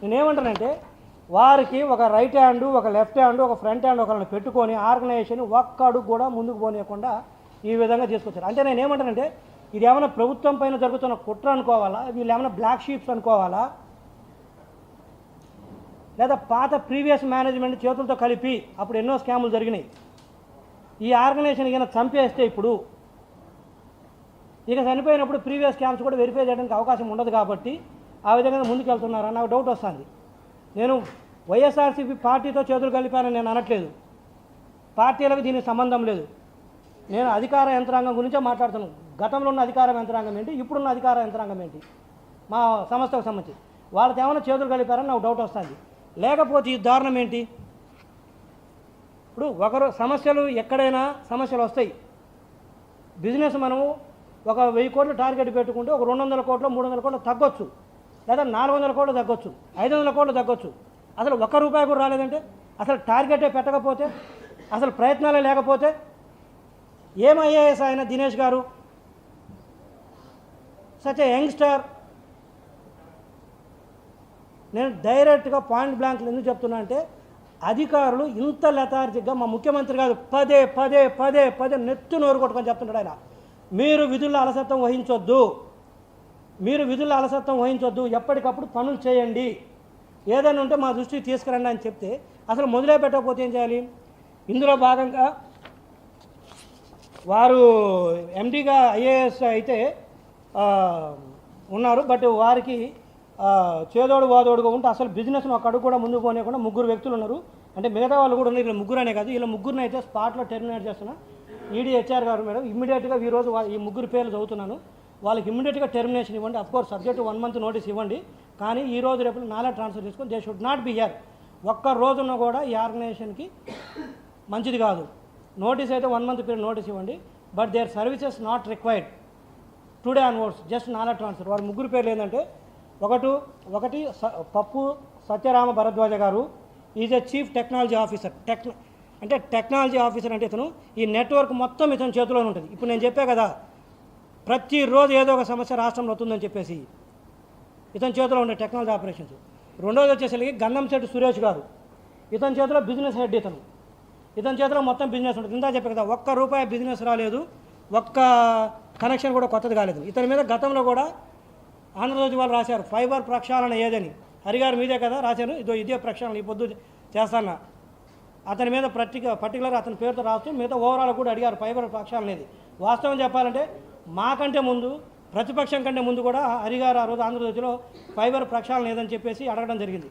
నేనేమంటానంటే వారికి ఒక రైట్ హ్యాండ్, ఒక లెఫ్ట్ హ్యాండ్, ఒక ఫ్రంట్ హ్యాండ్ ఒకరిని పెట్టుకొని ఆర్గనైజేషన్ ఒక్క అడుగు కూడా ముందుకు పోనీయకుండా ఈ విధంగా తీసుకొచ్చారు. అంటే నేను ఏమంటానంటే ఇది ఏమైనా ప్రభుత్వం పైన జరుగుతున్న కుట్ర అనుకోవాలా, వీళ్ళు ఏమైనా బ్లాక్ షీప్స్ అనుకోవాలా, లేదా పాత ప్రీవియస్ మేనేజ్మెంట్ చేతులతో కలిపి అప్పుడు ఎన్నో స్కాములు జరిగినాయి. ఈ ఆర్గనైజేషన్ ఈయన చంపేస్తే ఇప్పుడు ఇక చనిపోయినప్పుడు ప్రీవియస్ స్కామ్స్ కూడా వెరిఫై చేయడానికి అవకాశం ఉండదు కాబట్టి ఆ విధంగా ముందుకు వెళ్తున్నారని నాకు డౌట్ వస్తుంది. నేను వైఎస్ఆర్సీపీ పార్టీతో చేతులు కలిపానని నేను అనట్లేదు, పార్టీలకు దీనికి సంబంధం లేదు. నేను అధికార యంత్రాంగం గురించే మాట్లాడుతున్నాను. గతంలో ఉన్న అధికార యంత్రాంగం ఏంటి, ఇప్పుడున్న అధికార యంత్రాంగం ఏంటి, మా సంస్థకు సంబంధించి వాళ్ళకి ఏమైనా చేతులు కలిపారని నాకు డౌట్ వస్తుంది. లేకపోతే ఈ దారుణం ఏంటి? ఇప్పుడు ఒకరు సమస్యలు ఎక్కడైనా సమస్యలు వస్తాయి. బిజినెస్ మనము ఒక 1000 కోట్లు టార్గెట్ పెట్టుకుంటే ఒక 200 కోట్లు 300 కోట్లు తగ్గొచ్చు, లేదా 400 కోట్లు తగ్గొచ్చు, 500 కోట్లు తగ్గొచ్చు. అసలు ₹1 కూడా రాలేదంటే, అసలు టార్గెటే పెట్టకపోతే, అసలు ప్రయత్నాలే లేకపోతే ఏం ఐఏఎస్ ఆయన దినేష్ గారు? Such a youngster. నేను డైరెక్ట్గా పాయింట్ బ్లాంక్లు ఎందుకు చెప్తున్నా అంటే అధికారులు ఇంత లెథార్జిక్గా మా ముఖ్యమంత్రి గారు పదే పదే పదే పదే నెత్తు నోరు కొట్టుకొని చెప్తున్నాడు. ఆయన మీరు విధుల్లో అలసత్వం వహించొద్దు, మీరు విధుల్లో అలసత్వం వహించొద్దు, ఎప్పటికప్పుడు పనులు చేయండి, ఏదైనా ఉంటే మా దృష్టికి తీసుకురండి అని చెప్తే అసలు మొదలే పెట్టకపోతే ఏం చేయాలి? ఇందులో భాగంగా వారు ఎండీగా ఐఏఎస్ అయితే ఉన్నారు, బట్ వారికి చేదోడు వాదోడుగా ఉంటే అసలు బిజినెస్ను ఒక అడుగు కూడా ముందుకు పోనీయకుండా 3 వ్యక్తులు ఉన్నారు. అంటే మిగతా వాళ్ళు కూడా ఉన్నారు. వీళ్ళు 3 అనే కాదు, వీళ్ళ 3 అయితే స్పాట్లో టెర్మినేట్ చేస్తున్నా. ఈడీ హెచ్ఆర్ గారు మేడం ఇమ్మీడియట్గా ఈరోజు ఈ 3 పేర్లు చదువుతున్నాను, వాళ్ళకి ఇమ్మీడియట్గా టెర్మినేషన్ ఇవ్వండి. అఫ్కోర్స్ సబ్జెక్ట్ 1 మంత్ నోటీస్ ఇవ్వండి, కానీ ఈ రోజు రేపు నాలా ట్రాన్స్ఫర్ చేసుకొని they should not be here. ఒక్క రోజున కూడా ఈ ఆర్గనైజేషన్కి మంచిది కాదు. నోటీస్ అయితే 1 మంత్ పీరియడ్ నోటీస్ ఇవ్వండి, but their services not required today onwards, just నాలా ట్రాన్స్ఫర్. వారి 3 పేర్లు ఏంటంటే ఒకటి పప్పు సత్యరామ భరద్వాజ గారు, is a chief technology officer. అంటే టెక్నాలజీ ఆఫీసర్ అంటే ఇతను ఈ నెట్వర్క్ మొత్తం ఇతని చేతిలోనే ఉంటుంది. ఇప్పుడు నేను చెప్పా కదా, ప్రతిరోజు ఏదో ఒక సమస్య రాష్ట్రంలో వస్తుందని చెప్పేసి ఇతని చేతిలో ఉండే టెక్నాలజీ ఆపరేషన్స్. రెండోది వచ్చేసరికి గంధంశెట్టి సురేష్ గారు, ఇతని చేతిలో బిజినెస్ హెడ్. ఇతని చేతిలో మొత్తం బిజినెస్ ఉంటుంది. ఇందా చెప్పా కదా, ₹1 బిజినెస్ రాలేదు, ఒక్క కనెక్షన్ కూడా కొత్తది కాలేదు. ఇతని మీద గతంలో కూడా ఆంధ్రజ్యోతి వాళ్ళు రాశారు ఫైబర్ ప్రక్షాళన ఏదని. హరిగారు మీదే కదా రాశారు, ఇదే ప్రక్షాళన ఈ పొద్దు చేస్తానా. అతని మీద పర్టికులర్ అతని పేరుతో రాస్తూ మిగతా ఓవరాల్ కూడా అడిగారు ఫైబర్ ప్రక్షాళన అనేది. వాస్తవం చెప్పాలంటే మాకంటే ముందు, ప్రతిపక్షం కంటే ముందు కూడా హరిగారు ఆ రోజు ఆంధ్రజ్యోతిలో ఫైబర్ ప్రక్షాళన ఏదని చెప్పేసి అడగడం జరిగింది.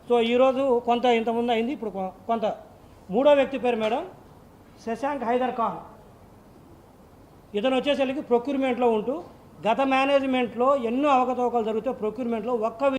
సో ఈరోజు కొంత ఇంతకుముందు అయింది, ఇప్పుడు కొంత. 3వ వ్యక్తి పేరు మేడం శశాంక్ హైదర్ ఖాన్. ఇతను వచ్చేసరికి ప్రొక్యూర్మెంట్లో ఉంటూ గత మేనేజ్మెంట్లో ఎన్నో అవకతవకలు జరిగితే ప్రొక్యూర్మెంట్లో ఒక్క